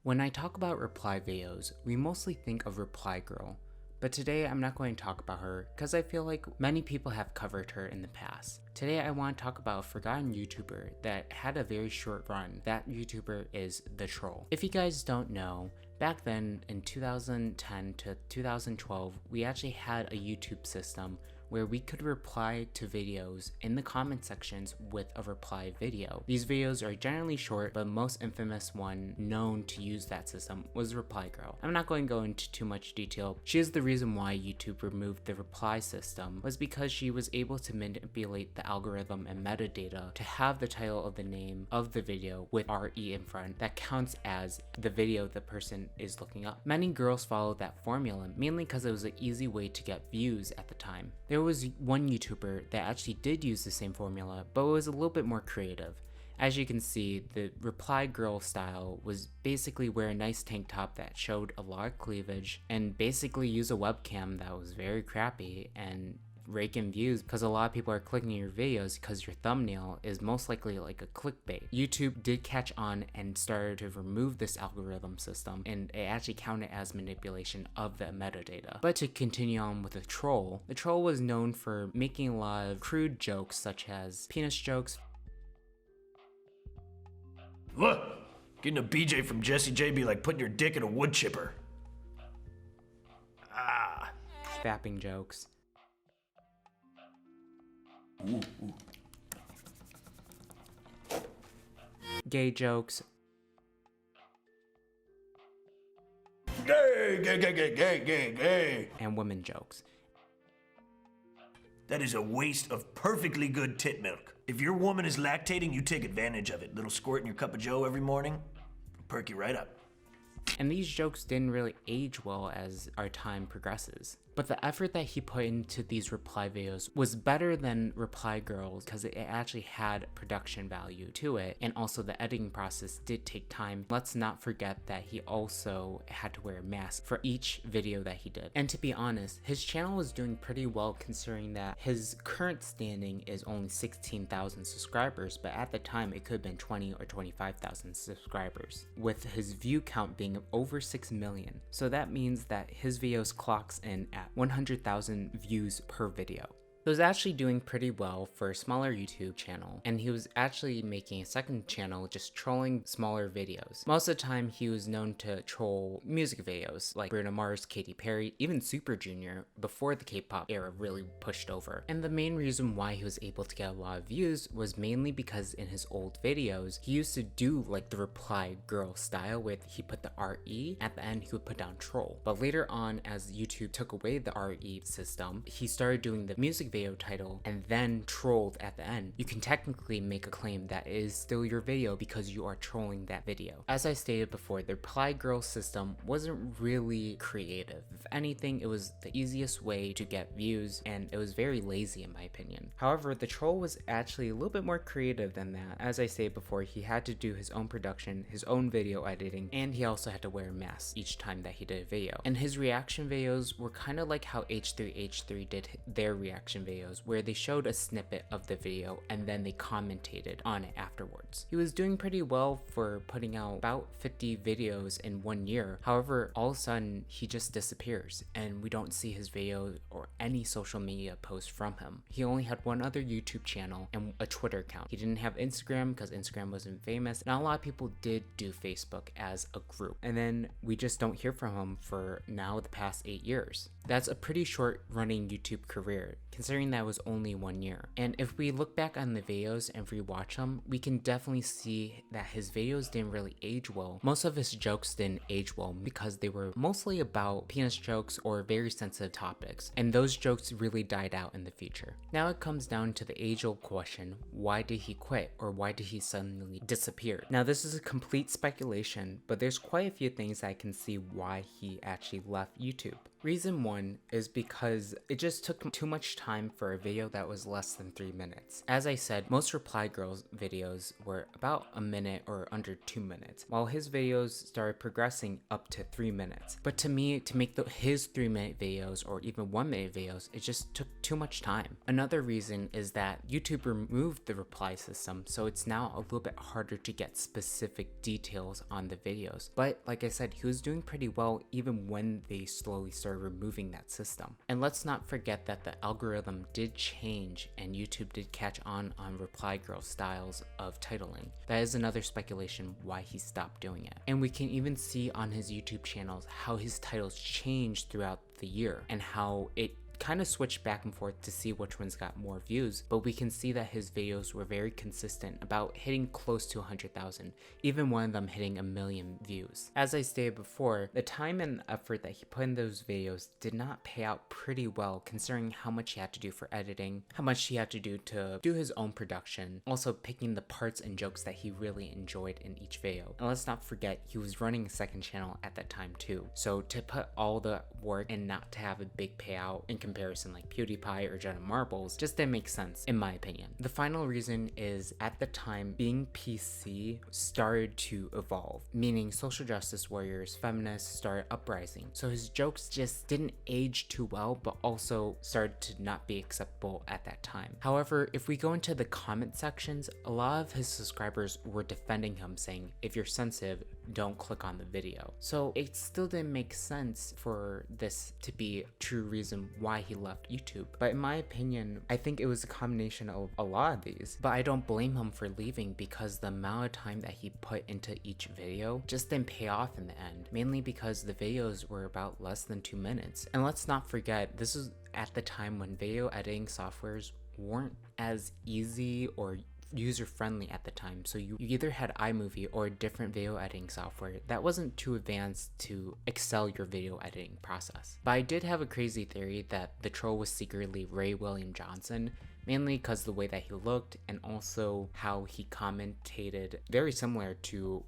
When I talk about reply videos, we mostly think of Reply Girl, but today I'm not going to talk about her because I feel like many people have covered her in the past. Today I want to talk about a forgotten YouTuber that had a very short run. That YouTuber is The Troll. If you guys don't know, back then in 2010 to 2012, we actually had a YouTube system where we could reply to videos in the comment sections with a reply video. These videos are generally short, but most infamous one known to use that system was Reply Girl. I'm not going to go into too much detail. She is the reason why YouTube removed the reply system, was because she was able to manipulate the algorithm and metadata to have the title of the name of the video with RE in front that counts as the video the person is looking up. Many girls followed that formula mainly because it was an easy way to get views at the time. There was one YouTuber that actually did use the same formula, but was a little bit more creative. As you can see, the Reply Girl style was basically wear a nice tank top that showed a lot of cleavage and basically use a webcam that was very crappy and rake in views because a lot of people are clicking your videos because your thumbnail is most likely like a clickbait. YouTube did catch on and started to remove this algorithm system, and it actually counted as manipulation of the metadata. But to continue on with the troll was known for making a lot of crude jokes such as penis jokes. Look, getting a BJ from Jesse J be like putting your dick in a wood chipper. Fapping jokes. Ooh. Gay jokes. Gay. And women jokes. That is a waste of perfectly good tit milk. If your woman is lactating, you take advantage of it. Little squirt in your cup of joe every morning, perk you right up. And these jokes didn't really age well as our time progresses. But the effort that he put into these reply videos was better than Reply Girls because it actually had production value to it, and also the editing process did take time. Let's not forget that he also had to wear a mask for each video that he did. And to be honest, his channel was doing pretty well considering that his current standing is only 16,000 subscribers, but at the time it could have been 20 or 25,000 subscribers, with his view count being over 6 million. So that means that his videos clocks in at 100,000 views per video. He was actually doing pretty well for a smaller YouTube channel, and he was actually making a second channel just trolling smaller videos. Most of the time he was known to troll music videos like Bruno Mars, Katy Perry, even Super Junior before the K-pop era really pushed over. And the main reason why he was able to get a lot of views was mainly because in his old videos he used to do like the Reply Girl style where he put the RE at the end, he would put down troll. But later on, as YouTube took away the RE system, he started doing the music video title and then trolled at the end. You can technically make a claim that it is still your video because you are trolling that video. As I stated before, the Reply Girl system wasn't really creative. If anything, it was the easiest way to get views, and it was very lazy in my opinion. However, the troll was actually a little bit more creative than that. As I stated before, he had to do his own production, his own video editing, and he also had to wear a mask each time that he did a video. And his reaction videos were kind of like how H3H3 did their reaction videos, where they showed a snippet of the video and then they commentated on it afterwards. He was doing pretty well for putting out about 50 videos in 1 year. However, all of a sudden he just disappears and we don't see his videos or any social media posts from him. He only had one other YouTube channel and a Twitter account. He didn't have Instagram because Instagram wasn't famous. Not a lot of people did do Facebook as a group. And then we just don't hear from him for now the past 8 years. That's a pretty short running YouTube career, considering that was only 1 year. And if we look back on the videos and rewatch them, we can definitely see that his videos didn't really age well. Most of his jokes didn't age well because they were mostly about penis jokes or very sensitive topics, and those jokes really died out in the future. Now it comes down to the age-old question, why did he quit, or why did he suddenly disappear? Now this is a complete speculation, but there's quite a few things I can see why he actually left YouTube. Reason one is because it just took too much time for a video that was less than 3 minutes. As I said, most Reply Girls videos were about a minute or under 2 minutes, while his videos started progressing up to 3 minutes. But to me, to make his 3-minute videos or even 1-minute videos, it just took too much time. Another reason is that YouTube removed the reply system, so it's now a little bit harder to get specific details on the videos. But like I said, he was doing pretty well even when they slowly started removing that system. And let's not forget that the algorithm did change and YouTube did catch on Reply Girl styles of titling. That is another speculation why he stopped doing it. And we can even see on his YouTube channels how his titles changed throughout the year and how it kind of switched back and forth to see which ones got more views, but we can see that his videos were very consistent about hitting close to 100,000, even one of them hitting 1 million views. As I stated before, the time and effort that he put in those videos did not pay out pretty well considering how much he had to do for editing, how much he had to do his own production, also picking the parts and jokes that he really enjoyed in each video. And let's not forget, he was running a second channel at that time too, so to put all the work and not to have a big payout in comparison like PewDiePie or Jenna Marbles just didn't make sense in my opinion. The final reason is at the time being PC started to evolve, meaning social justice warriors, feminists started uprising. So his jokes just didn't age too well, but also started to not be acceptable at that time. However, if we go into the comment sections, a lot of his subscribers were defending him saying, if you're sensitive, don't click on the video. So it still didn't make sense for this to be a true reason why he left YouTube. But in my opinion, I think it was a combination of a lot of these. But I don't blame him for leaving because the amount of time that he put into each video just didn't pay off in the end. Mainly because the videos were about less than 2 minutes. And let's not forget, this is at the time when video editing softwares weren't as easy or user-friendly at the time, so you either had iMovie or a different video editing software that wasn't too advanced to excel your video editing process. But I did have a crazy theory that the troll was secretly Ray William Johnson, mainly because the way that he looked and also how he commentated very similar to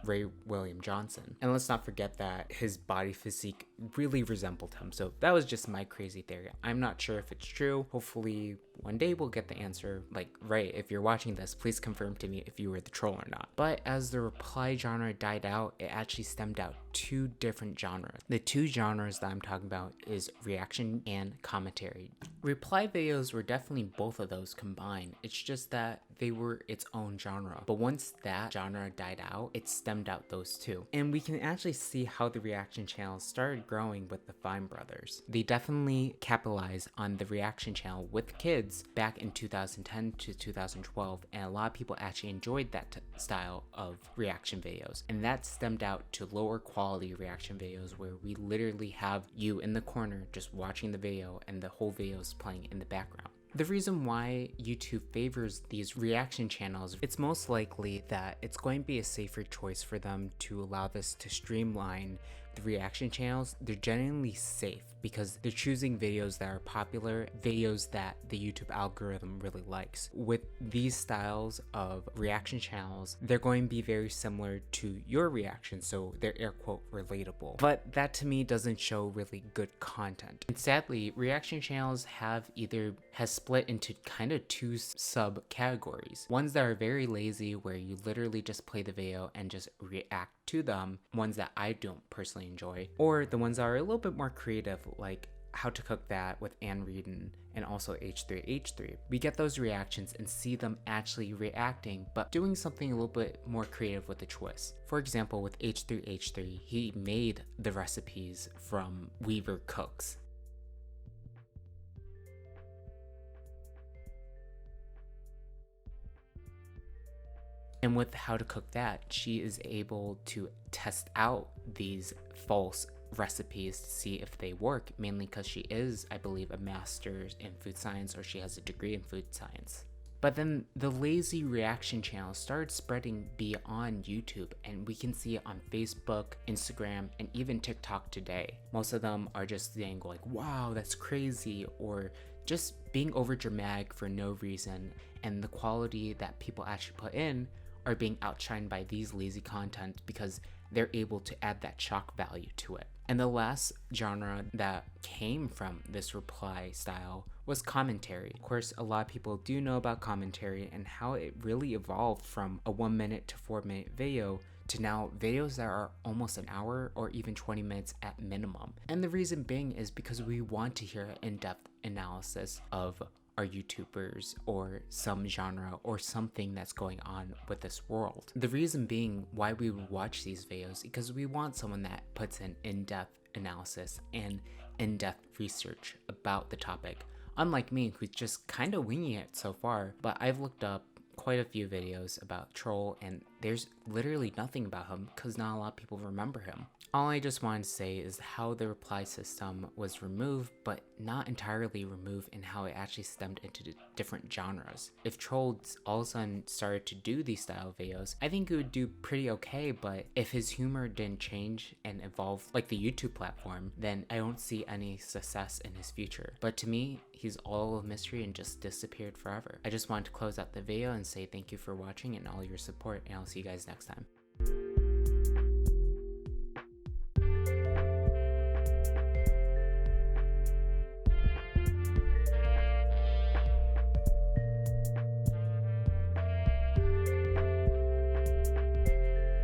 Ray William Johnson. And let's not forget that his body physique really resembled him, so that was just my crazy theory. I'm not sure if it's true. Hopefully one day we'll get the answer. Like, Ray, if you're watching this, please confirm to me if you were the troll or not. But as the reply genre died out, it actually stemmed out 2 different genres. The 2 genres that I'm talking about is reaction and commentary. Reply videos were definitely both of those combined. It's just that they were its own genre. But once that genre died out, it stemmed out those 2. And we can actually see how the reaction channels started growing with the Vine brothers. They definitely capitalized on the reaction channel with kids back in 2010 to 2012, and a lot of people actually enjoyed that style of reaction videos. And that stemmed out to lower quality reaction videos where we literally have you in the corner just watching the video and the whole video is playing in the background. The reason why YouTube favors these reaction channels, it's most likely that it's going to be a safer choice for them to allow this to streamline the reaction channels. They're genuinely safe because they're choosing videos that are popular, videos that the YouTube algorithm really likes. With these styles of reaction channels, they're going to be very similar to your reaction, so they're air quote relatable. But that to me doesn't show really good content. And sadly, reaction channels has split into kind of 2 subcategories. Ones that are very lazy where you literally just play the video and just react to them, ones that I don't personally enjoy, or the ones that are a little bit more creative like How to Cook That with Ann Reardon and also H3H3. We get those reactions and see them actually reacting, but doing something a little bit more creative with a twist. For example, with H3H3, he made the recipes from Weaver Cooks. And with How to Cook That, she is able to test out these false recipes to see if they work, mainly because she is, I believe, a master's in food science, or she has a degree in food science. But then the lazy reaction channels started spreading beyond YouTube, and we can see it on Facebook, Instagram, and even TikTok today. Most of them are just saying like, wow, that's crazy, or just being over dramatic for no reason, and the quality that people actually put in are being outshined by these lazy content because they're able to add that shock value to it. And the last genre that came from this reply style was commentary. Of course, a lot of people do know about commentary and how it really evolved from a 1 minute to 4 minute video to now videos that are almost an hour or even 20 minutes at minimum. And the reason being is because we want to hear an in-depth analysis of our YouTubers or some genre or something that's going on with this world. The reason being why we would watch these videos because we want someone that puts in in-depth analysis and in-depth research about the topic. Unlike me, who's just kind of winging it so far, but I've looked up quite a few videos about Troll and there's literally nothing about him because not a lot of people remember him. All I just wanted to say is how the reply system was removed, but not entirely removed in how it actually stemmed into the different genres. If Trolls all of a sudden started to do these style videos, I think it would do pretty okay, but if his humor didn't change and evolve like the YouTube platform, then I don't see any success in his future. But to me, he's all a mystery and just disappeared forever. I just wanted to close out the video and say thank you for watching and all your support, and I'll see you guys next time.